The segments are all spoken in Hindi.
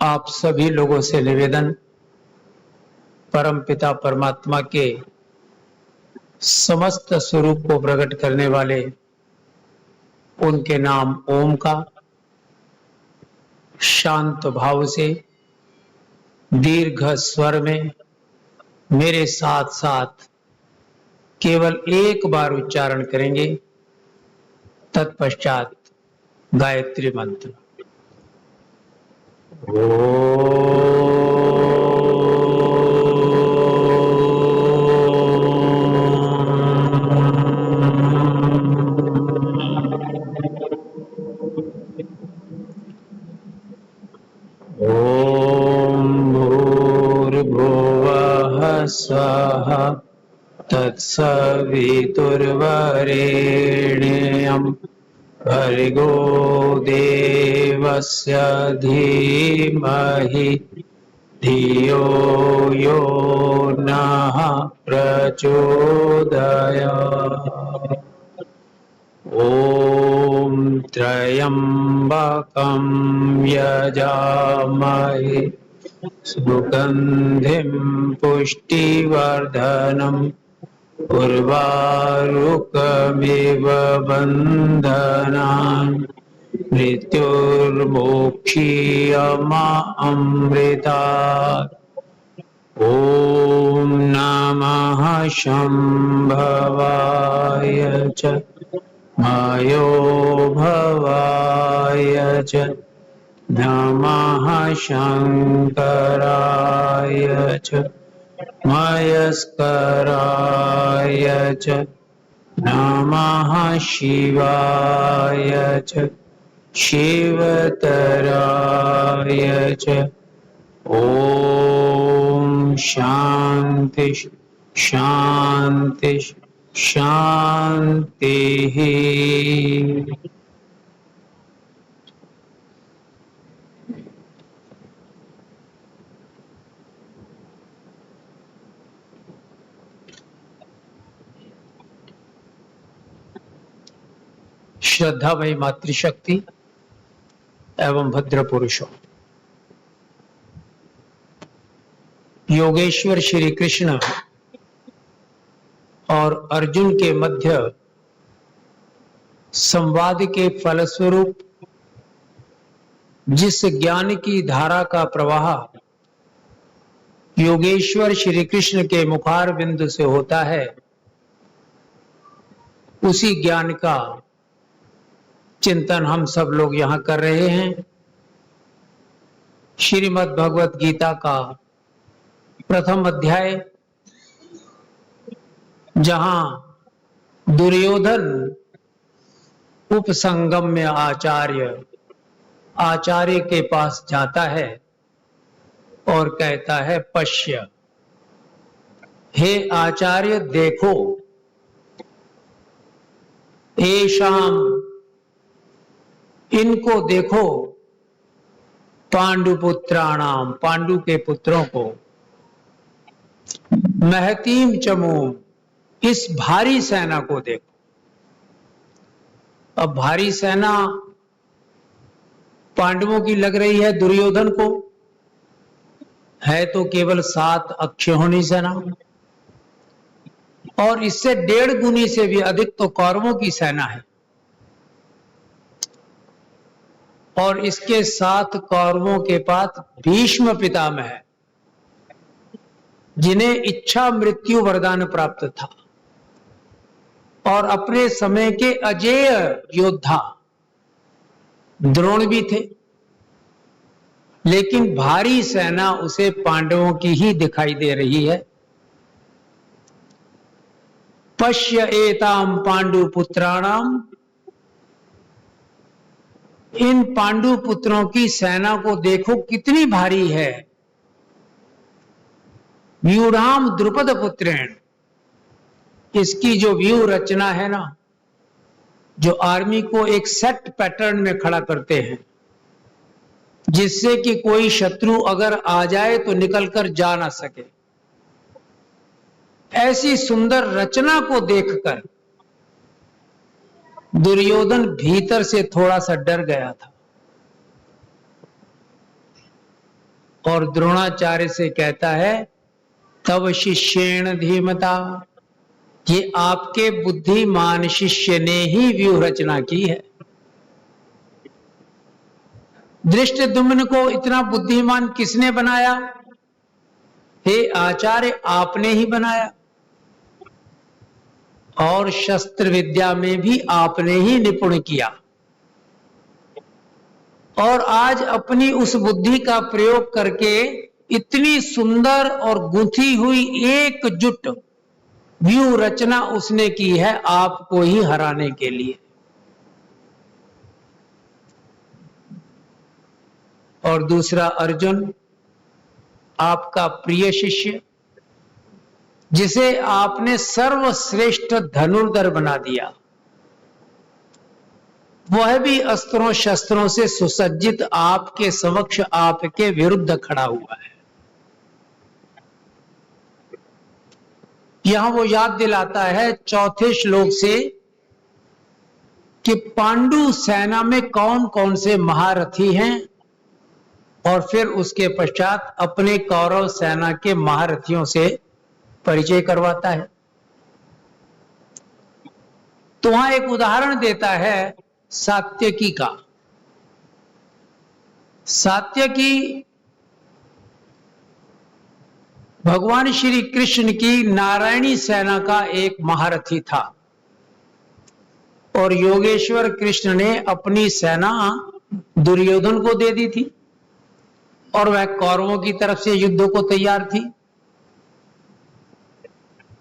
आप सभी लोगों से निवेदन, परमपिता परमात्मा के समस्त स्वरूप को प्रकट करने वाले उनके नाम ओम का शांत भाव से दीर्घ स्वर में मेरे साथ साथ केवल एक बार उच्चारण करेंगे। तत्पश्चात गायत्री मंत्र। स्वः तत्सवितुर्वरेण्यं भर्गो देवस्य धीमहि धियो यो नः प्रचोदयात्। ॐ त्र्यम्बकं यजामहे सुगन्धिं पुष्टिवर्धनम् उर्वारुकमिव बन्धनान् मृत्युर्मोक्षीयमामृतात्। ॐ नमः शम्भवाय च मयोभवाय च नमः शङ्कराय च मयस्कराय च नमः शिवाय च शिवतराय च। ॐ शान्ति शान्ति शान्तिः। श्रद्धा भई मातृशक्ति एवं भद्र पुरुषों, योगेश्वर श्री कृष्ण और अर्जुन के मध्य संवाद के फलस्वरूप जिस ज्ञान की धारा का प्रवाह योगेश्वर श्री कृष्ण के मुखार बिंदु से होता है, उसी ज्ञान का चिंतन हम सब लोग यहां कर रहे हैं। श्रीमद् भगवत गीता का प्रथम अध्याय, जहां दुर्योधन उपसंगम्य आचार्य के पास जाता है और कहता है, पश्य, हे आचार्य देखो, एषाम, इनको देखो, पांडुपुत्राणाम, पांडु के पुत्रों को, महतीम चमूम, इस भारी सेना को देखो। अब भारी सेना पांडवों की लग रही है दुर्योधन को, है तो केवल 7 अक्षौहिणी सेना, और इससे 1.5 गुनी से भी अधिक तो कौरवों की सेना है। और इसके साथ कौरवों के पास भीष्म पितामह है, जिन्हें इच्छा मृत्यु वरदान प्राप्त था, और अपने समय के अजेय योद्धा द्रोण भी थे। लेकिन भारी सेना उसे पांडवों की ही दिखाई दे रही है। पश्य एताम पांडु पुत्राणाम, इन पांडु पुत्रों की सेना को देखो कितनी भारी है। व्यूढ़ाम द्रुपद पुत्रेण, इसकी जो व्यू रचना है ना, जो आर्मी को एक सेट पैटर्न में खड़ा करते हैं, जिससे कि कोई शत्रु अगर आ जाए तो निकलकर जा ना सके, ऐसी सुंदर रचना को देखकर दुर्योधन भीतर से थोड़ा सा डर गया था। और द्रोणाचार्य से कहता है तव शिष्येण धीमता, ये आपके बुद्धिमान शिष्य ने ही व्यूह रचना की है। धृष्टद्युम्न को इतना बुद्धिमान किसने बनाया? हे आचार्य, आपने ही बनाया, और शस्त्र विद्या में भी आपने ही निपुण किया। और आज अपनी उस बुद्धि का प्रयोग करके इतनी सुंदर और गुंथी हुई एकजुट व्यूह रचना उसने की है आपको ही हराने के लिए। और दूसरा अर्जुन, आपका प्रिय शिष्य, जिसे आपने सर्वश्रेष्ठ धनुर्धर बना दिया, वह भी अस्त्रों शस्त्रों से सुसज्जित आपके समक्ष आपके विरुद्ध खड़ा हुआ है। यहां वो याद दिलाता है चौथे श्लोक से कि पांडु सेना में कौन कौन से महारथी हैं, और फिर उसके पश्चात अपने कौरव सेना के महारथियों से परिचय करवाता है। तो वहां एक उदाहरण देता है सात्यकी का। सात्यकी भगवान श्री कृष्ण की नारायणी सेना का एक महारथी था, और योगेश्वर कृष्ण ने अपनी सेना दुर्योधन को दे दी थी, और वह कौरवों की तरफ से युद्ध को तैयार थी।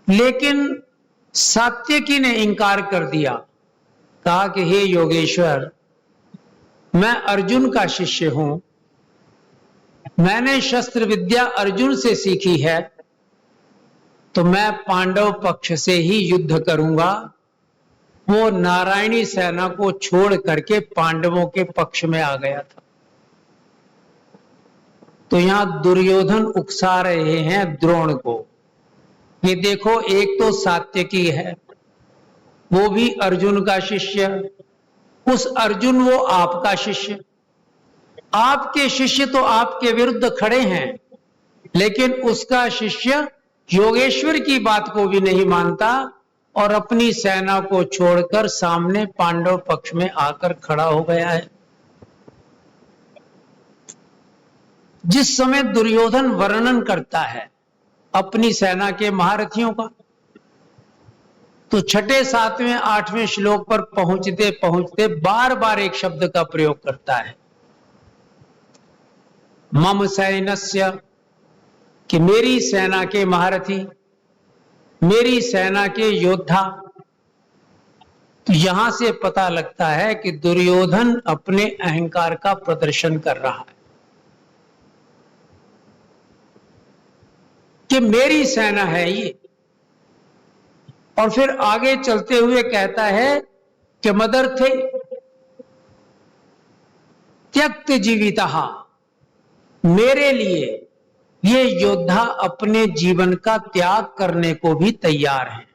लेकिन सात्यकी ने इंकार कर दिया, कहा कि हे योगेश्वर, मैं अर्जुन का शिष्य हूं, मैंने शस्त्र विद्या अर्जुन से सीखी है, तो मैं पांडव पक्ष से ही युद्ध करूंगा। वो नारायणी सेना को छोड़ करके पांडवों के पक्ष में आ गया था। तो यहां दुर्योधन उकसा रहे हैं द्रोण को, ये देखो एक तो सात्यकी है, वो भी अर्जुन का शिष्य, उस अर्जुन वो आपका शिष्य, आपके शिष्य तो आपके विरुद्ध खड़े हैं, लेकिन उसका शिष्य योगेश्वर की बात को भी नहीं मानता और अपनी सेना को छोड़कर सामने पांडव पक्ष में आकर खड़ा हो गया है। जिस समय दुर्योधन वर्णन करता है अपनी सेना के महारथियों का, तो छठे सातवें आठवें श्लोक पर पहुंचते पहुंचते बार बार एक शब्द का प्रयोग करता है, मम सैन्यस्य, कि मेरी सेना के महारथी, मेरी सेना के योद्धा। तो यहां से पता लगता है कि दुर्योधन अपने अहंकार का प्रदर्शन कर रहा है कि मेरी सेना है ये, और फिर आगे चलते हुए कहता है कि मदर्थे त्यक्त जीविता, मेरे लिए ये योद्धा अपने जीवन का त्याग करने को भी तैयार है।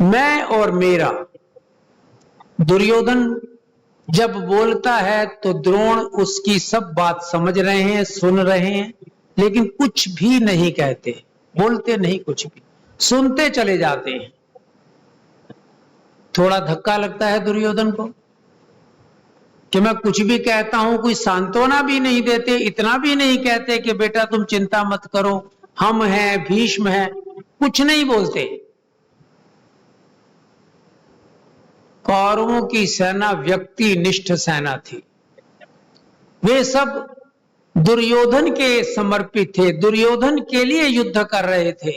मैं और मेरा। दुर्योधन जब बोलता है तो द्रोण उसकी सब बात समझ रहे हैं, सुन रहे हैं, लेकिन कुछ भी नहीं कहते, बोलते नहीं, कुछ भी सुनते चले जाते हैं। थोड़ा धक्का लगता है दुर्योधन को कि मैं कुछ भी कहता हूं, कोई सांत्वना भी नहीं देते, इतना भी नहीं कहते कि बेटा तुम चिंता मत करो, हम हैं, भीष्म है, कुछ नहीं बोलते। कौरवों की सेना व्यक्ति निष्ठ सेना थी, वे सब दुर्योधन के समर्पित थे, दुर्योधन के लिए युद्ध कर रहे थे।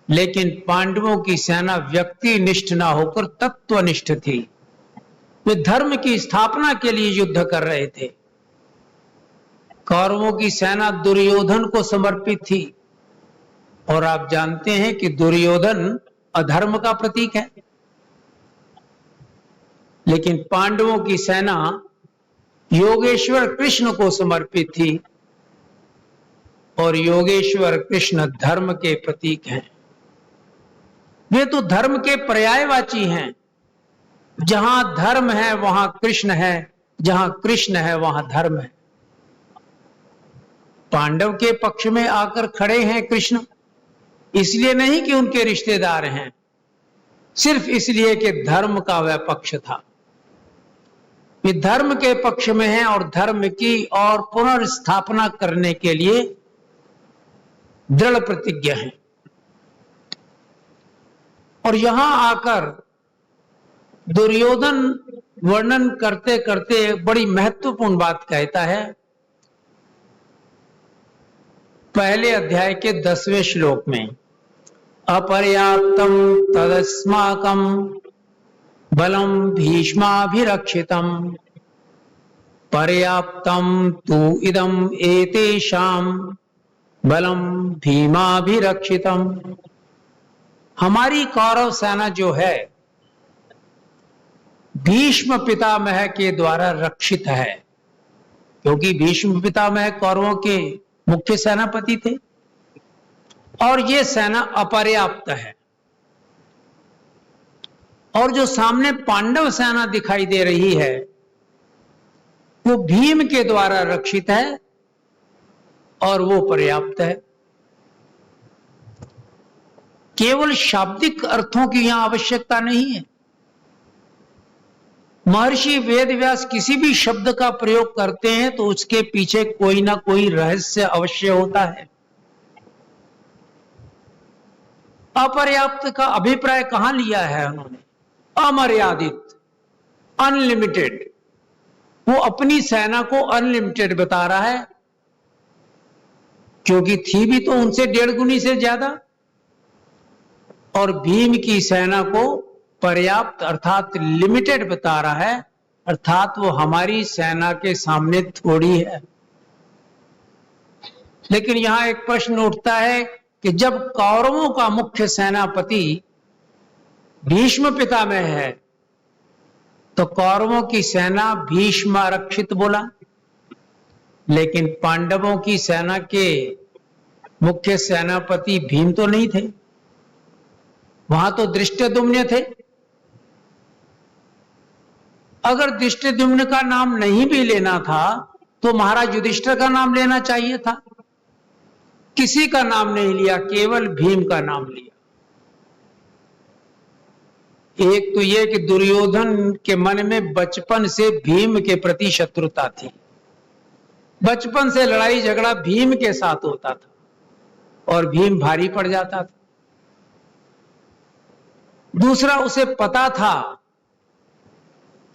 लेकिन पांडवों की सेना व्यक्ति निष्ठ ना होकर तत्वनिष्ठ थी, वे धर्म की स्थापना के लिए युद्ध कर रहे थे। कौरवों की सेना दुर्योधन को समर्पित थी, और आप जानते हैं कि दुर्योधन अधर्म का प्रतीक है। लेकिन पांडवों की सेना योगेश्वर कृष्ण को समर्पित थी, और योगेश्वर कृष्ण धर्म के प्रतीक हैं। वे तो धर्म के पर्यायवाची हैं। जहां धर्म है वहां कृष्ण है, जहां कृष्ण है वहां धर्म है। पांडव के पक्ष में आकर खड़े हैं कृष्ण, इसलिए नहीं कि उनके रिश्तेदार हैं, सिर्फ इसलिए कि धर्म का वह पक्ष था। वे धर्म के पक्ष में हैं और धर्म की और पुनर्स्थापना करने के लिए दृढ़ प्रतिज्ञ हैं। और यहां आकर दुर्योधन वर्णन करते करते बड़ी महत्वपूर्ण बात कहता है। पहले अध्याय के 10वें श्लोक में, अपर्याप्तम तदस्माकम बलम भीष्माभिरक्षितम पर्याप्तम तु इदम एतेषाम बलम भीमाभिरक्षितम। हमारी कौरव सेना जो है भीष्म पितामह के द्वारा रक्षित है, क्योंकि भीष्म पितामह कौरवों के मुख्य सेनापति थे, और ये सेना अपर्याप्त है। और जो सामने पांडव सेना दिखाई दे रही है वो भीम के द्वारा रक्षित है और वो पर्याप्त है। केवल शाब्दिक अर्थों की यहां आवश्यकता नहीं है। महर्षि वेदव्यास किसी भी शब्द का प्रयोग करते हैं तो उसके पीछे कोई ना कोई रहस्य अवश्य होता है। अपर्याप्त का अभिप्राय कहां लिया है उन्होंने? अमर्यादित, अनलिमिटेड। वो अपनी सेना को अनलिमिटेड बता रहा है, क्योंकि थी भी तो उनसे 1.5 गुनी से ज्यादा। और भीम की सेना को पर्याप्त अर्थात लिमिटेड बता रहा है, अर्थात वो हमारी सेना के सामने थोड़ी है। लेकिन यहां एक प्रश्न उठता है कि जब कौरवों का मुख्य सेनापति भीष्म पितामह है तो कौरवों की सेना भीष्म आरक्षित बोला, लेकिन पांडवों की सेना के मुख्य सेनापति भीम तो नहीं थे, वहां तो धृष्टद्युम्न थे। अगर धृष्टद्युम्न का नाम नहीं भी लेना था तो महाराज युधिष्ठिर का नाम लेना चाहिए था। किसी का नाम नहीं लिया, केवल भीम का नाम लिया। एक तो यह कि दुर्योधन के मन में बचपन से भीम के प्रति शत्रुता थी, बचपन से लड़ाई झगड़ा भीम के साथ होता था और भीम भारी पड़ जाता था। दूसरा, उसे पता था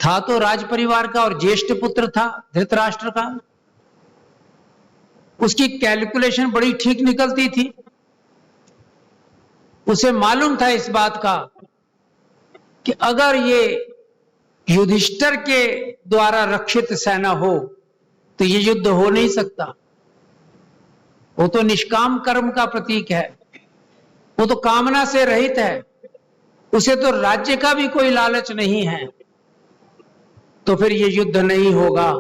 तो राज परिवार का और ज्येष्ठ पुत्र था धृतराष्ट्र का, उसकी कैलकुलेशन बड़ी ठीक निकलती थी। उसे मालूम था इस बात का कि अगर ये युधिष्ठिर के द्वारा रक्षित सेना हो तो ये युद्ध हो नहीं सकता। वो तो निष्काम कर्म का प्रतीक है, वो तो कामना से रहित है, उसे तो राज्य का भी कोई लालच नहीं है, तो फिर ये युद्ध नहीं होगा।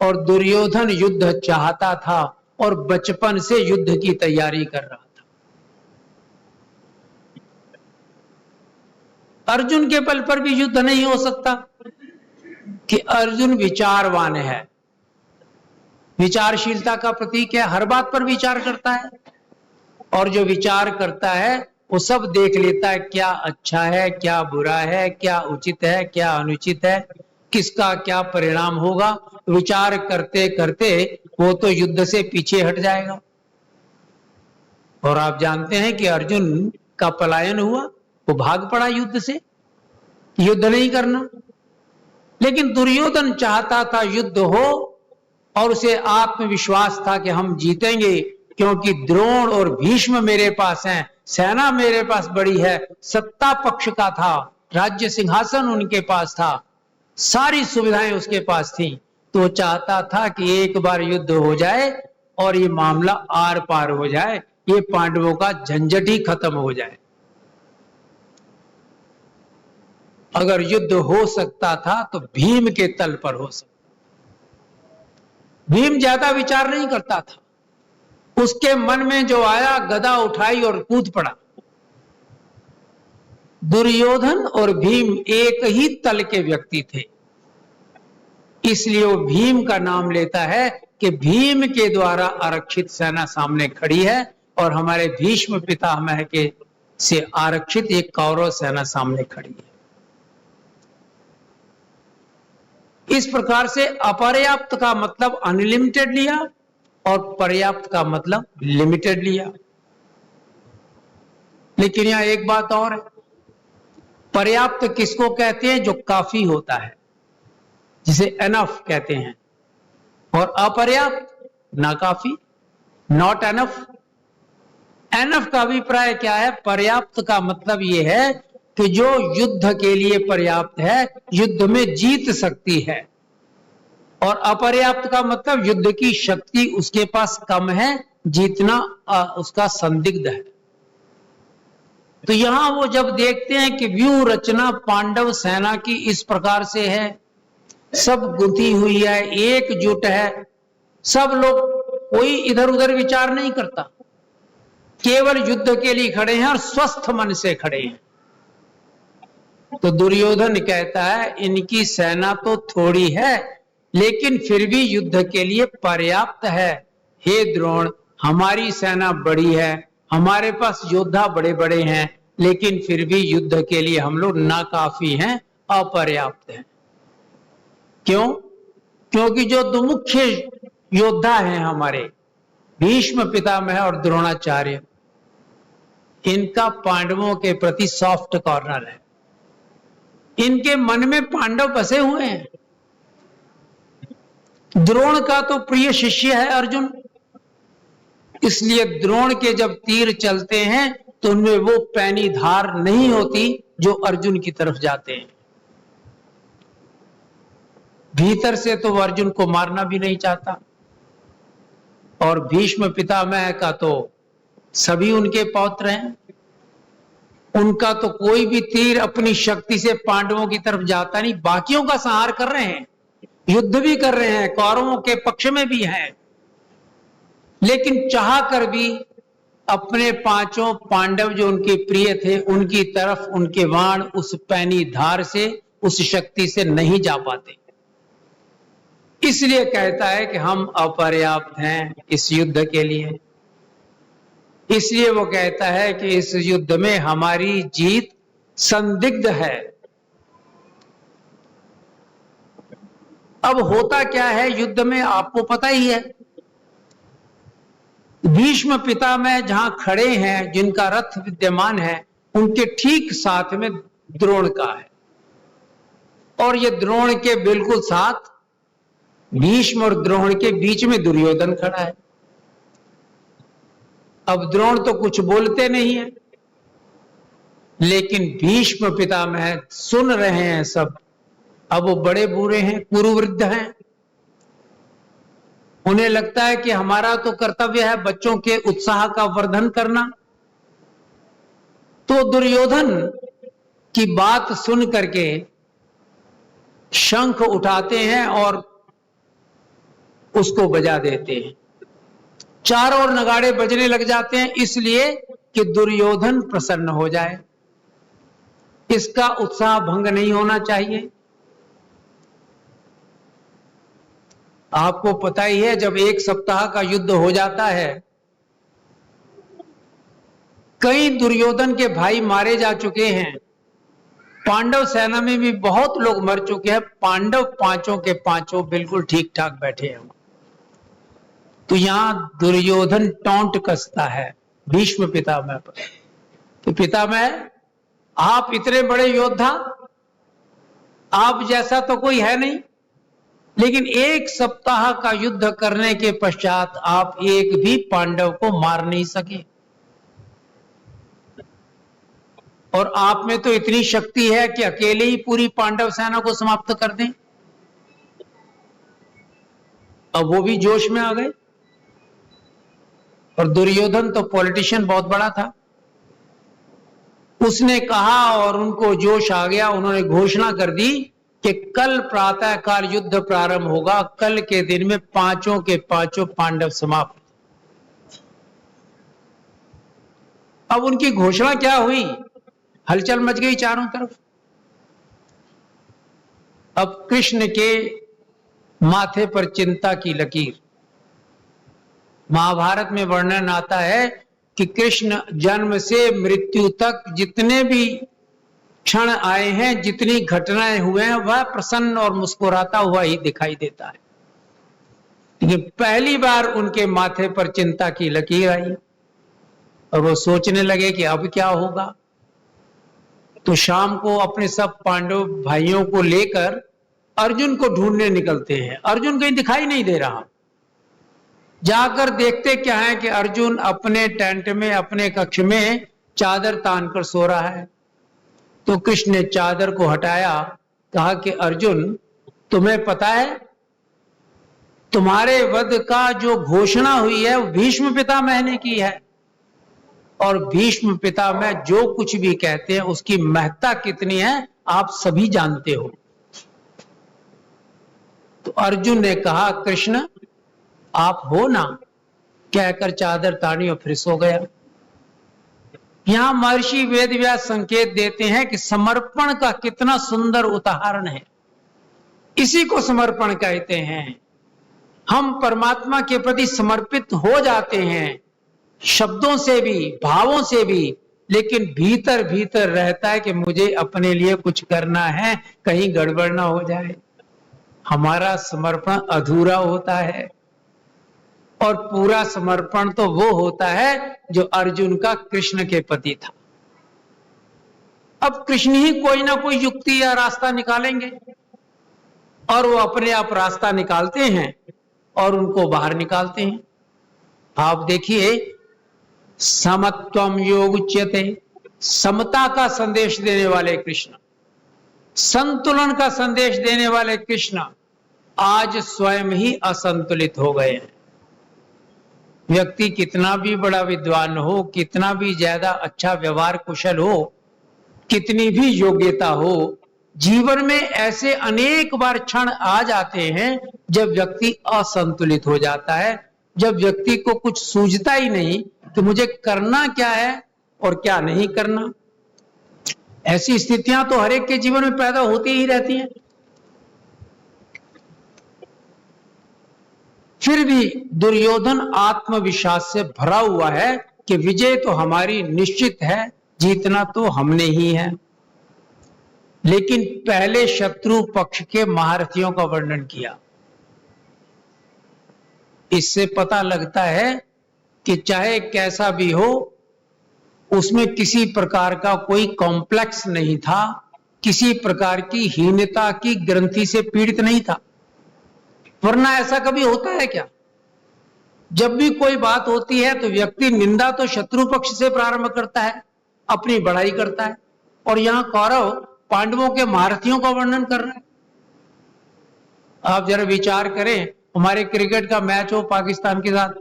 और दुर्योधन युद्ध चाहता था और बचपन से युद्ध की तैयारी कर रहा था। अर्जुन के बल पर भी युद्ध नहीं हो सकता कि अर्जुन विचारवान है, विचारशीलता का प्रतीक है, हर बात पर विचार करता है, और जो विचार करता है वो सब देख लेता है, क्या अच्छा है, क्या बुरा है, क्या उचित है, क्या अनुचित है, किसका क्या परिणाम होगा। विचार करते करते वो तो युद्ध से पीछे हट जाएगा। और आप जानते हैं कि अर्जुन का पलायन हुआ, वो भाग पड़ा युद्ध से, युद्ध नहीं करना। लेकिन दुर्योधन चाहता था युद्ध हो और उसे आत्मविश्वास था कि हम जीतेंगे, क्योंकि द्रोण और भीष्म मेरे पास हैं, सेना मेरे पास बड़ी है, सत्ता पक्ष का था, राज्य सिंहासन उनके पास था, सारी सुविधाएं उसके पास थी। तो चाहता था कि एक बार युद्ध हो जाए और ये मामला आर पार हो जाए, ये पांडवों का झंझट ही खत्म हो जाए। अगर युद्ध हो सकता था तो भीम के तल पर हो सकता। भीम ज्यादा विचार नहीं करता था, उसके मन में जो आया गदा उठाई और कूद पड़ा। दुर्योधन और भीम एक ही तल के व्यक्ति थे, इसलिए वो भीम का नाम लेता है कि भीम के द्वारा आरक्षित सेना सामने खड़ी है और हमारे भीष्म पितामह के से आरक्षित एक कौरव सेना सामने खड़ी है। इस प्रकार से अपर्याप्त का मतलब अनलिमिटेड लिया और पर्याप्त का मतलब लिमिटेड लिया। लेकिन यहां एक बात और है, पर्याप्त किसको कहते हैं? जो काफी होता है, जिसे एनफ कहते हैं, और अपर्याप्त नाकाफी, नॉट एनफ। एनफ का अभिप्राय क्या है? पर्याप्त का मतलब यह है कि जो युद्ध के लिए पर्याप्त है, युद्ध में जीत सकती है, और अपर्याप्त का मतलब युद्ध की शक्ति उसके पास कम है, जीतना उसका संदिग्ध है। तो यहां वो जब देखते हैं कि व्यूह रचना पांडव सेना की इस प्रकार से है, सब गुंथी हुई है, एकजुट है, सब लोग, कोई इधर उधर विचार नहीं करता, केवल युद्ध के लिए खड़े हैं और स्वस्थ मन से खड़े हैं। तो दुर्योधन कहता है इनकी सेना तो थोड़ी है लेकिन फिर भी युद्ध के लिए पर्याप्त है। हे द्रोण, हमारी सेना बड़ी है, हमारे पास योद्धा बड़े बड़े हैं, लेकिन फिर भी युद्ध के लिए हम लोग नाकाफी हैं, अपर्याप्त हैं। क्यों? क्योंकि जो दो मुख्य योद्धा हैं हमारे, भीष्म पितामह और द्रोणाचार्य, इनका पांडवों के प्रति सॉफ्ट कॉर्नर है। इनके मन में पांडव बसे हुए हैं। द्रोण का तो प्रिय शिष्य है अर्जुन, इसलिए द्रोण के जब तीर चलते हैं तो उनमें वो पैनी धार नहीं होती जो अर्जुन की तरफ जाते हैं। भीतर से तो वो अर्जुन को मारना भी नहीं चाहता, और भीष्म पितामह का तो सभी उनके पौत्र हैं, उनका तो कोई भी तीर अपनी शक्ति से पांडवों की तरफ जाता नहीं। बाकियों का संहार कर रहे हैं, युद्ध भी कर रहे हैं, कौरवों के पक्ष में भी हैं, लेकिन चाह कर भी अपने पांचों पांडव जो उनके प्रिय थे उनकी तरफ उनके बाण उस पैनी धार से, उस शक्ति से नहीं जा पाते। इसलिए कहता है कि हम अपर्याप्त हैं इस युद्ध के लिए। इसलिए वो कहता है कि इस युद्ध में हमारी जीत संदिग्ध है। अब होता क्या है युद्ध में, आपको पता ही है। भीष्म पितामह जहां खड़े हैं, जिनका रथ विद्यमान है, उनके ठीक साथ में द्रोण का है, और ये द्रोण के बिल्कुल साथ, भीष्म और द्रोण के बीच में दुर्योधन खड़ा है। अब द्रोण तो कुछ बोलते नहीं है, लेकिन भीष्म पितामह सुन रहे हैं सब। अब वो बड़े बूढ़े हैं, कुरुवृद्ध हैं, उन्हें लगता है कि हमारा तो कर्तव्य है बच्चों के उत्साह का वर्धन करना। तो दुर्योधन की बात सुन करके शंख उठाते हैं और उसको बजा देते हैं। चारों ओर नगाड़े बजने लग जाते हैं, इसलिए कि दुर्योधन प्रसन्न हो जाए, इसका उत्साह भंग नहीं होना चाहिए। आपको पता ही है, जब एक सप्ताह का युद्ध हो जाता है, कई दुर्योधन के भाई मारे जा चुके हैं, पांडव सेना में भी बहुत लोग मर चुके हैं, पांडव पांचों के पांचों बिल्कुल ठीक ठाक बैठे हैं। तो यहां दुर्योधन टॉन्ट कसता है भीष्म पितामह पर कि पितामह, आप इतने बड़े योद्धा, आप जैसा तो कोई है नहीं, लेकिन एक सप्ताह का युद्ध करने के पश्चात आप एक भी पांडव को मार नहीं सके, और आप में तो इतनी शक्ति है कि अकेले ही पूरी पांडव सेना को समाप्त कर दें। अब वो भी जोश में आ गए, और दुर्योधन तो पॉलिटिशियन बहुत बड़ा था, उसने कहा और उनको जोश आ गया, उन्होंने घोषणा कर दी कि कल प्रातः काल युद्ध प्रारंभ होगा, कल के दिन में पांचों के पांचों पांडव समाप्त। अब उनकी घोषणा क्या हुई, हलचल मच गई चारों तरफ। अब कृष्ण के माथे पर चिंता की लकीर। महाभारत में वर्णन आता है कि कृष्ण जन्म से मृत्यु तक जितने भी क्षण आए हैं, जितनी घटनाएं हुए हैं, वह प्रसन्न और मुस्कुराता हुआ ही दिखाई देता है। लेकिन पहली बार उनके माथे पर चिंता की लकीर आई और वो सोचने लगे कि अब क्या होगा। तो शाम को अपने सब पांडव भाइयों को लेकर अर्जुन को ढूंढने निकलते हैं। अर्जुन कहीं दिखाई नहीं दे रहा। जाकर देखते क्या है कि अर्जुन अपने टेंट में, अपने कक्ष में चादर तान कर सो रहा है। तो कृष्ण ने चादर को हटाया, कहा कि अर्जुन, तुम्हें पता है तुम्हारे वध का जो घोषणा हुई है वो भीष्म पितामह ने की है, और भीष्म पितामह जो कुछ भी कहते हैं उसकी महत्ता कितनी है आप सभी जानते हो। तो अर्जुन ने कहा, कृष्ण आप हो ना, कहकर चादर तानी और फिर सो गया। यहां महर्षि वेदव्यास संकेत देते हैं कि समर्पण का कितना सुंदर उदाहरण है। इसी को समर्पण कहते हैं। हम परमात्मा के प्रति समर्पित हो जाते हैं, शब्दों से भी, भावों से भी, लेकिन भीतर भीतर रहता है कि मुझे अपने लिए कुछ करना है, कहीं गड़बड़ ना हो जाए। हमारा समर्पण अधूरा होता है। और पूरा समर्पण तो वो होता है जो अर्जुन का कृष्ण के प्रति था। अब कृष्ण ही कोई ना कोई युक्ति या रास्ता निकालेंगे, और वो अपने आप रास्ता निकालते हैं और उनको बाहर निकालते हैं। आप देखिए, समत्वम योग उच्यते, समता का संदेश देने वाले कृष्ण, संतुलन का संदेश देने वाले कृष्ण आज स्वयं ही असंतुलित हो गए हैं। व्यक्ति कितना भी बड़ा विद्वान हो, कितना भी ज्यादा अच्छा व्यवहार कुशल हो, कितनी भी योग्यता हो, जीवन में ऐसे अनेक बार क्षण आ जाते हैं जब व्यक्ति असंतुलित हो जाता है, जब व्यक्ति को कुछ सूझता ही नहीं कि मुझे करना क्या है और क्या नहीं करना। ऐसी स्थितियां तो हर एक के जीवन में पैदा होती ही रहती हैं। फिर भी दुर्योधन आत्मविश्वास से भरा हुआ है कि विजय तो हमारी निश्चित है, जीतना तो हमने ही है। लेकिन पहले शत्रु पक्ष के महारथियों का वर्णन किया। इससे पता लगता है कि चाहे कैसा भी हो, उसमें किसी प्रकार का कोई कॉम्प्लेक्स नहीं था, किसी प्रकार की हीनता की ग्रंथि से पीड़ित नहीं था। वरना ऐसा कभी होता है क्या? जब भी कोई बात होती है तो व्यक्ति निंदा तो शत्रु पक्ष से प्रारंभ करता है, अपनी बढ़ाई करता है। और यहां कौरव पांडवों के महारथियों का वर्णन कर रहे हैं। आप जरा विचार करें, हमारे क्रिकेट का मैच हो पाकिस्तान के साथ,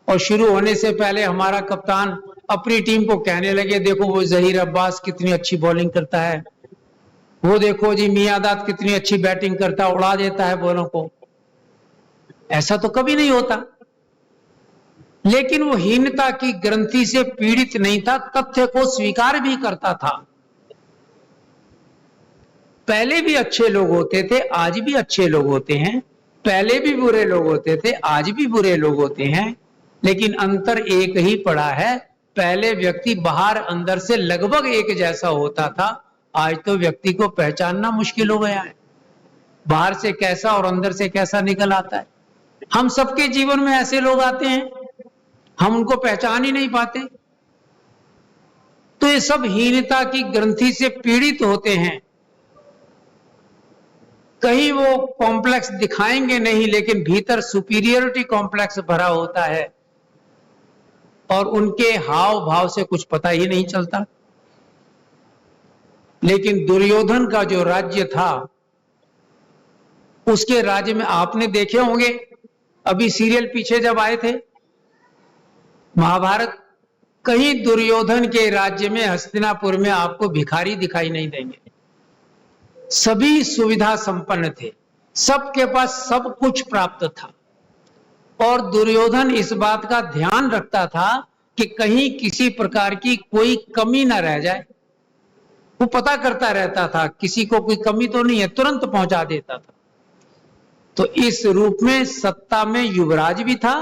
और शुरू होने से पहले हमारा कप्तान अपनी टीम को कहने लगे, देखो वो जहीर अब्बास कितनी अच्छी बॉलिंग करता है, वो देखो जी मियादाद कितनी अच्छी बैटिंग करता है, उड़ा देता है बॉलों को। ऐसा तो कभी नहीं होता। लेकिन वो हीनता की ग्रंथि से पीड़ित नहीं था, तथ्य को स्वीकार भी करता था। पहले भी अच्छे लोग होते थे, आज भी अच्छे लोग होते हैं। पहले भी बुरे लोग होते थे, आज भी बुरे लोग होते हैं। लेकिन अंतर एक ही पड़ा है, पहले व्यक्ति बाहर अंदर से लगभग एक जैसा होता था, आज तो व्यक्ति को पहचानना मुश्किल हो गया है। बाहर से कैसा और अंदर से कैसा निकल आता है। हम सबके जीवन में ऐसे लोग आते हैं, हम उनको पहचान ही नहीं पाते। तो ये सब हीनता की ग्रंथि से पीड़ित होते हैं। कहीं वो कॉम्प्लेक्स दिखाएंगे नहीं, लेकिन भीतर सुपीरियरिटी कॉम्प्लेक्स भरा होता है और उनके हाव भाव से कुछ पता ही नहीं चलता। लेकिन दुर्योधन का जो राज्य था, उसके राज्य में आपने देखे होंगे, अभी सीरियल पीछे जब आए थे महाभारत, कहीं दुर्योधन के राज्य में हस्तिनापुर में आपको भिखारी दिखाई नहीं देंगे। सभी सुविधा संपन्न थे, सबके पास सब कुछ प्राप्त था। और दुर्योधन इस बात का ध्यान रखता था कि कहीं किसी प्रकार की कोई कमी ना रह जाए। वो पता करता रहता था किसी को कोई कमी तो नहीं है, तुरंत पहुंचा देता था। तो इस रूप में सत्ता में युवराज भी था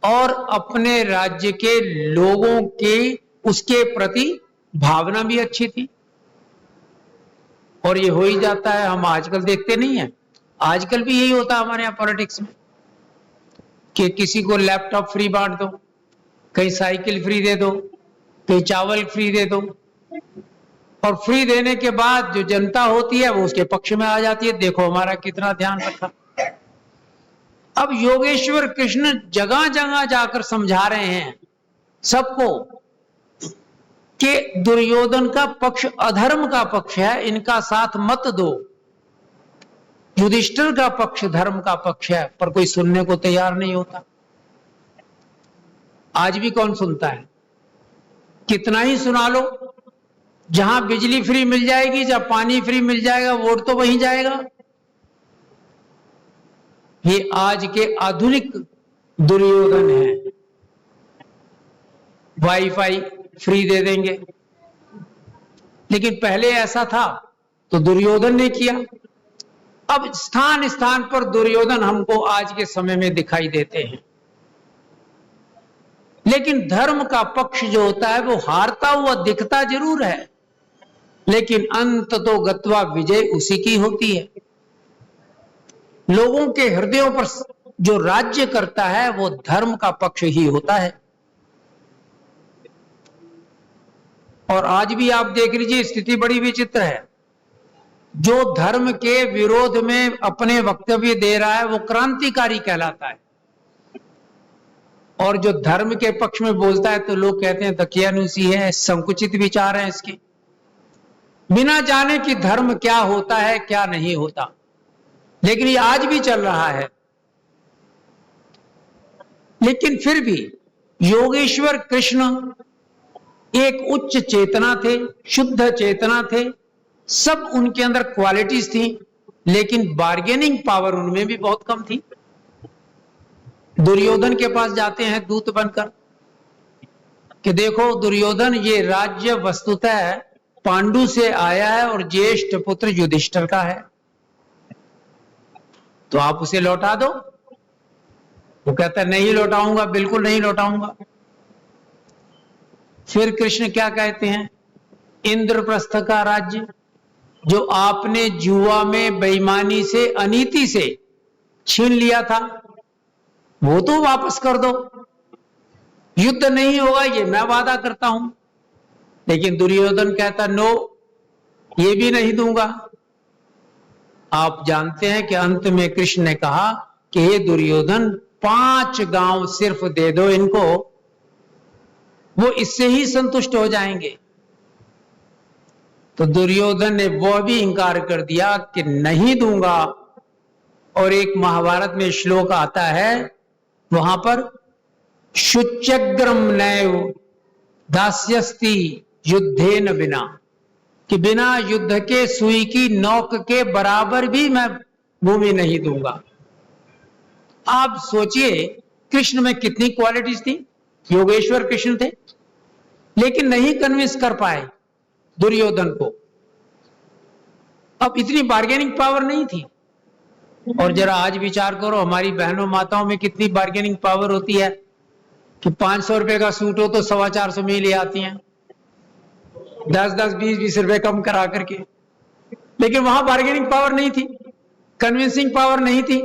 और अपने राज्य के लोगों के उसके प्रति भावना भी अच्छी थी। और ये हो ही जाता है, हम आजकल देखते नहीं है, आजकल भी यही होता है हमारे यहाँ पॉलिटिक्स में कि किसी को लैपटॉप फ्री बांट दो, कहीं साइकिल फ्री दे दो, कहीं चावल फ्री दे दो, और फ्री देने के बाद जो जनता होती है वो उसके पक्ष में आ जाती है, देखो हमारा कितना ध्यान रखा। अब योगेश्वर कृष्ण जगह जगह जाकर समझा रहे हैं सबको कि दुर्योधन का पक्ष अधर्म का पक्ष है, इनका साथ मत दो। युधिष्ठिर का पक्ष धर्म का पक्ष है, पर कोई सुनने को तैयार नहीं होता। आज भी कौन सुनता है? कितना ही सुना लो, जहां बिजली फ्री मिल जाएगी, जहां पानी फ्री मिल जाएगा, वोट तो वहीं जाएगा। ये आज के आधुनिक दुर्योधन है, वाईफाई फ्री दे देंगे। लेकिन पहले ऐसा था तो दुर्योधन ने किया। अब स्थान स्थान पर दुर्योधन हमको आज के समय में दिखाई देते हैं, लेकिन धर्म का पक्ष जो होता है वो हारता हुआ दिखता जरूर है, लेकिन अंत तो गत्वा विजय उसी की होती है। लोगों के हृदयों पर जो राज्य करता है वो धर्म का पक्ष ही होता है। और आज भी आप देख लीजिए, स्थिति बड़ी विचित्र है। जो धर्म के विरोध में अपने वक्तव्य दे रहा है वो क्रांतिकारी कहलाता है, और जो धर्म के पक्ष में बोलता है तो लोग कहते हैं दकियानुसी है, संकुचित विचार है इसके, बिना जाने कि धर्म क्या होता है क्या नहीं होता। लेकिन ये आज भी चल रहा है। लेकिन फिर भी योगेश्वर कृष्ण एक उच्च चेतना थे, शुद्ध चेतना थे, सब उनके अंदर क्वालिटीज थी, लेकिन बार्गेनिंग पावर उनमें भी बहुत कम थी। दुर्योधन के पास जाते हैं दूत बनकर कि देखो दुर्योधन, ये राज्य वस्तुतः पांडु से आया है और ज्येष्ठ पुत्र युधिष्ठिर का है, तो आप उसे लौटा दो। वो कहता है नहीं लौटाऊंगा, बिल्कुल नहीं लौटाऊंगा। फिर कृष्ण क्या कहते हैं, इंद्रप्रस्थ का राज्य जो आपने जुआ में बेईमानी से अनीति से छीन लिया था वो तो वापस कर दो, युद्ध नहीं होगा ये मैं वादा करता हूं। लेकिन दुर्योधन कहता नो, ये भी नहीं दूंगा। आप जानते हैं कि अंत में कृष्ण ने कहा कि हे दुर्योधन, 5 गांव सिर्फ दे दो इनको, वो इससे ही संतुष्ट हो जाएंगे। तो दुर्योधन ने वो भी इंकार कर दिया कि नहीं दूंगा। और एक महाभारत में श्लोक आता है, वहां पर शुच्यग्रम नैव दास्यस्ति युद्धेन बिना, कि बिना युद्ध के सुई की नोक के बराबर भी मैं भूमि नहीं दूंगा। आप सोचिए कृष्ण में कितनी क्वालिटीज थी, योगेश्वर कृष्ण थे, लेकिन नहीं कन्विंस कर पाए दुर्योधन को। अब इतनी बार्गेनिंग पावर नहीं थी। और जरा आज विचार करो, हमारी बहनों माताओं में कितनी बार्गेनिंग पावर होती है कि 500 रुपए का सूट हो तो 425 में ले आती हैं, 10-10, 20-20 रुपए कम करा करके। लेकिन वहां बार्गेनिंग पावर नहीं थी, कन्विंसिंग पावर नहीं थी।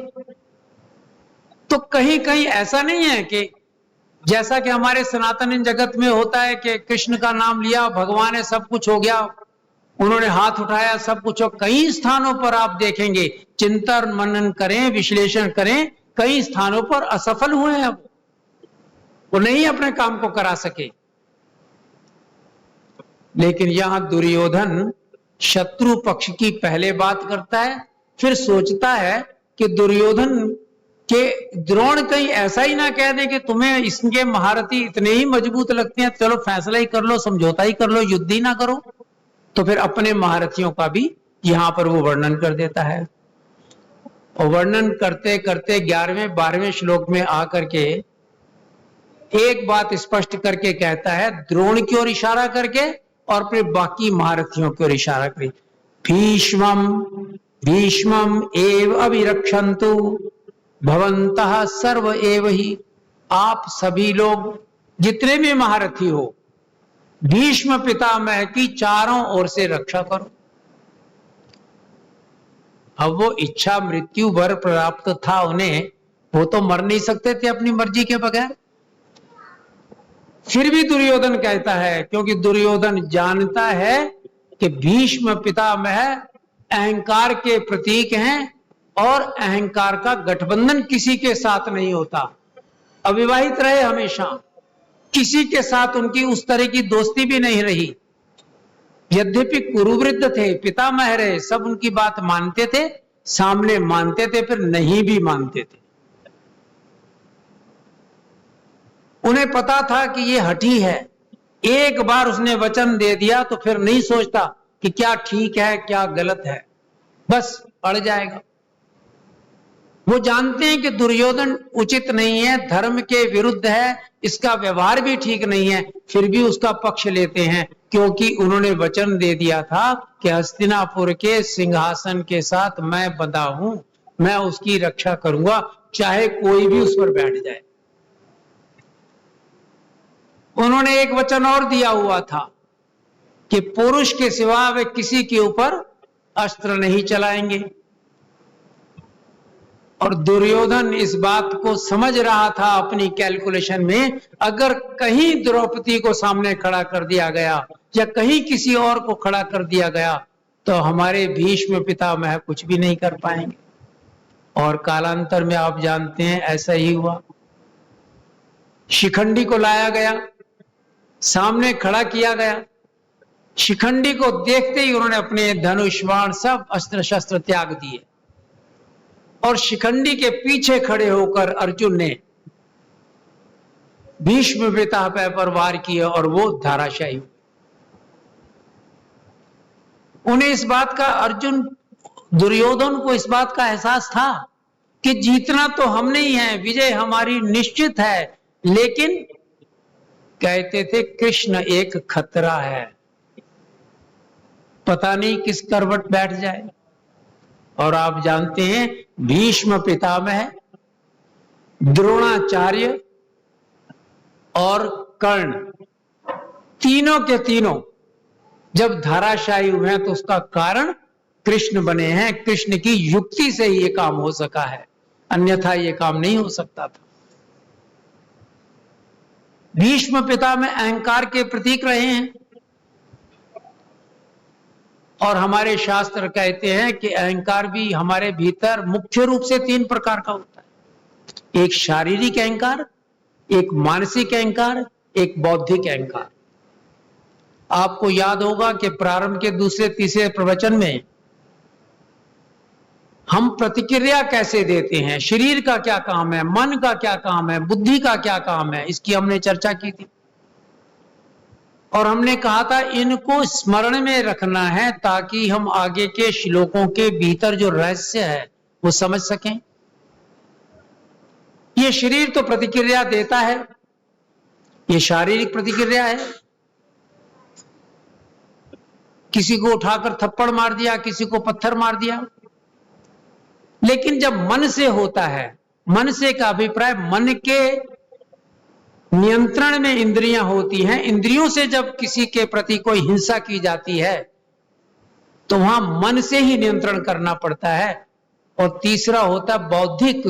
तो कहीं कहीं ऐसा नहीं है कि जैसा कि हमारे सनातन जगत में होता है कि कृष्ण का नाम लिया, भगवान है, सब कुछ हो गया, उन्होंने हाथ उठाया, सब कुछ हो। कई स्थानों पर आप देखेंगे, चिंतन मनन करें, विश्लेषण करें, कई स्थानों पर असफल हुए हैं, वो नहीं अपने काम को करा सके। लेकिन यहां दुर्योधन शत्रु पक्ष की पहले बात करता है, फिर सोचता है कि दुर्योधन के द्रोण कहीं ऐसा ही ना कह दे कि तुम्हें इसके महारथी इतने ही मजबूत लगते हैं, चलो फैसला ही कर लो, समझौता ही कर लो, युद्ध ही ना करो। तो फिर अपने महारथियों का भी यहां पर वो वर्णन कर देता है। और वर्णन करते करते 11वें 12वें श्लोक में आकर के एक बात स्पष्ट करके कहता है, द्रोण की ओर इशारा करके, और फिर बाकी महारथियों की ओर इशारा करके, भीष्मम भीष्मम एव अभिरक्षन्तु भवन्तः सर्व एव ही। आप सभी लोग जितने भी महारथी हो, भीष्म पितामह की चारों ओर से रक्षा करो। अब वो इच्छा मृत्यु वर प्राप्त था उन्हें, वो तो मर नहीं सकते थे अपनी मर्जी के बगैर। फिर भी दुर्योधन कहता है, क्योंकि दुर्योधन जानता है कि भीष्म पितामह अहंकार के प्रतीक हैं और अहंकार का गठबंधन किसी के साथ नहीं होता। अविवाहित रहे हमेशा, किसी के साथ उनकी उस तरह की दोस्ती भी नहीं रही। यद्यपि कुरुवृद्ध थे, पितामह रहे, सब उनकी बात मानते थे, सामने मानते थे, फिर नहीं भी मानते थे। उन्हें पता था कि ये हठी है, एक बार उसने वचन दे दिया तो फिर नहीं सोचता कि क्या ठीक है क्या गलत है, बस अड़ जाएगा। वो जानते हैं कि दुर्योधन उचित नहीं है, धर्म के विरुद्ध है, इसका व्यवहार भी ठीक नहीं है, फिर भी उसका पक्ष लेते हैं, क्योंकि उन्होंने वचन दे दिया था कि हस्तिनापुर के सिंहासन के साथ मैं बंधा हूं, मैं उसकी रक्षा करूंगा, चाहे कोई भी उस पर बैठ जाए। उन्होंने एक वचन और दिया हुआ था कि पुरुष के सिवा वे किसी के ऊपर अस्त्र नहीं चलाएंगे। और दुर्योधन इस बात को समझ रहा था अपनी कैलकुलेशन में, अगर कहीं द्रौपदी को सामने खड़ा कर दिया गया या कहीं किसी और को खड़ा कर दिया गया तो हमारे भीष्म पितामह कुछ भी नहीं कर पाएंगे। और कालांतर में आप जानते हैं ऐसा ही हुआ। शिखंडी को लाया गया, सामने खड़ा किया गया, शिखंडी को देखते ही उन्होंने अपने धनुष बाण सब अस्त्र शस्त्र त्याग दिए और शिखंडी के पीछे खड़े होकर अर्जुन ने भीष्म पितामह पर वार किया और वो धराशायी हुए। उन्हें इस बात का, अर्जुन दुर्योधन को इस बात का एहसास था कि जीतना तो हमने ही है, विजय हमारी निश्चित है, लेकिन कहते थे कृष्ण एक खतरा है, पता नहीं किस करवट बैठ जाए। और आप जानते हैं भीष्म पितामह, द्रोणाचार्य और कर्ण, तीनों के तीनों जब धराशायी हुए हैं तो उसका कारण कृष्ण बने हैं। कृष्ण की युक्ति से ही ये काम हो सका है, अन्यथा ये काम नहीं हो सकता था। भीष्म पितामह अहंकार के प्रतीक रहे हैं और हमारे शास्त्र कहते हैं कि अहंकार भी हमारे भीतर मुख्य रूप से 3 प्रकार का होता है। एक शारीरिक अहंकार, एक मानसिक अहंकार, एक बौद्धिक अहंकार। आपको याद होगा कि प्रारंभ के दूसरे तीसरे प्रवचन में हम प्रतिक्रिया कैसे देते हैं, शरीर का क्या काम है, मन का क्या काम है, बुद्धि का क्या काम है, इसकी हमने चर्चा की थी। और हमने कहा था इनको स्मरण में रखना है ताकि हम आगे के श्लोकों के भीतर जो रहस्य है वो समझ सकें। ये शरीर तो प्रतिक्रिया देता है, ये शारीरिक प्रतिक्रिया है, किसी को उठाकर थप्पड़ मार दिया, किसी को पत्थर मार दिया। लेकिन जब मन से होता है, मन से का अभिप्राय मन के नियंत्रण में इंद्रियां होती हैं, इंद्रियों से जब किसी के प्रति कोई हिंसा की जाती है तो वहां मन से ही नियंत्रण करना पड़ता है। और तीसरा होता है बौद्धिक,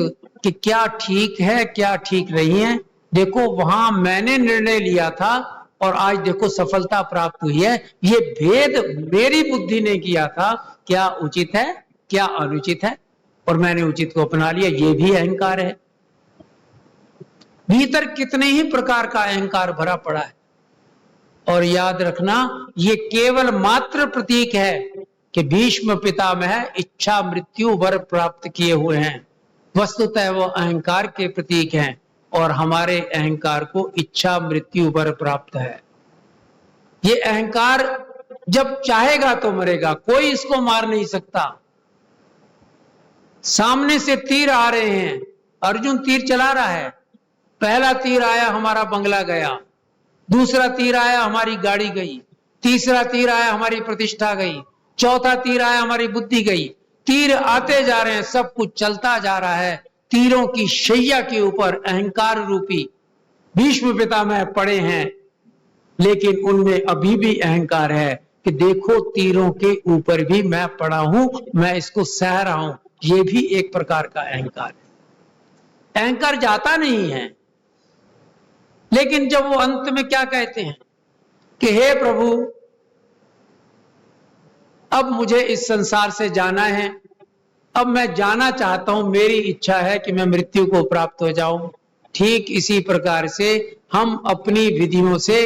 कि क्या ठीक है क्या ठीक नहीं है। देखो वहां मैंने निर्णय लिया था और आज देखो सफलता प्राप्त हुई है, ये भेद मेरी बुद्धि ने किया था, क्या उचित है क्या अनुचित है, और मैंने उचित को अपना लिया, ये भी अहंकार है। भीतर कितने ही प्रकार का अहंकार भरा पड़ा है। और याद रखना ये केवल मात्र प्रतीक है कि भीष्म पितामह इच्छा मृत्यु वर प्राप्त किए हुए हैं, वस्तुतः वो अहंकार के प्रतीक हैं और हमारे अहंकार को इच्छा मृत्यु वर प्राप्त है। ये अहंकार जब चाहेगा तो मरेगा, कोई इसको मार नहीं सकता। सामने से तीर आ रहे हैं, अर्जुन तीर चला रहा है, पहला तीर आया हमारा बंगला गया, दूसरा तीर आया हमारी गाड़ी गई, तीसरा तीर आया हमारी प्रतिष्ठा गई, चौथा तीर आया हमारी बुद्धि गई। तीर आते जा रहे हैं, सब कुछ चलता जा रहा है। तीरों की शैया के ऊपर अहंकार रूपी भीष्म पितामह पड़े हैं, लेकिन उनमें अभी भी अहंकार है कि देखो तीरों के ऊपर भी मैं पड़ा हूं, मैं इसको सह रहा हूं। ये भी एक प्रकार का अहंकार है। अहंकार जाता नहीं है, लेकिन जब वो अंत में क्या कहते हैं कि हे प्रभु, अब मुझे इस संसार से जाना है, अब मैं जाना चाहता हूं, मेरी इच्छा है कि मैं मृत्यु को प्राप्त हो जाऊं। ठीक इसी प्रकार से हम अपनी विधियों से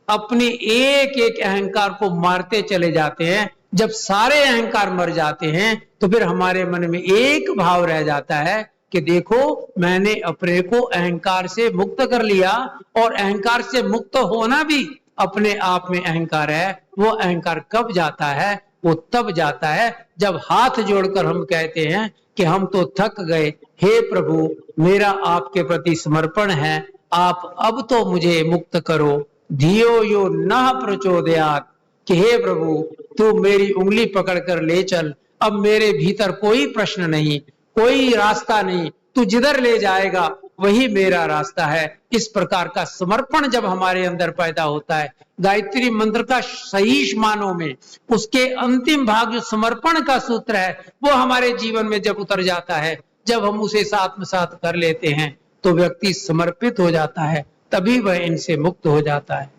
अपने एक एक अहंकार को मारते चले जाते हैं। जब सारे अहंकार मर जाते हैं तो फिर हमारे मन में एक भाव रह जाता है कि देखो मैंने अपने को अहंकार से मुक्त कर लिया। और अहंकार से मुक्त होना भी अपने आप में अहंकार है। वो अहंकार कब जाता है? वो तब जाता है जब हाथ जोड़कर हम कहते हैं कि हम तो थक गए, हे प्रभु मेरा आपके प्रति समर्पण है, आप अब तो मुझे मुक्त करो। धियो यो न प्रचोदयात, कि हे प्रभु तू मेरी उंगली पकड़कर ले चल, अब मेरे भीतर कोई प्रश्न नहीं, कोई रास्ता नहीं, तू जिधर ले जाएगा वही मेरा रास्ता है। इस प्रकार का समर्पण जब हमारे अंदर पैदा होता है, गायत्री मंत्र का सही मानों में उसके अंतिम भाग जो समर्पण का सूत्र है, वो हमारे जीवन में जब उतर जाता है, जब हम उसे आत्मसात कर लेते हैं, तो व्यक्ति समर्पित हो जाता है, तभी वह इनसे मुक्त हो जाता है।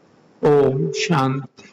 ओम शांति।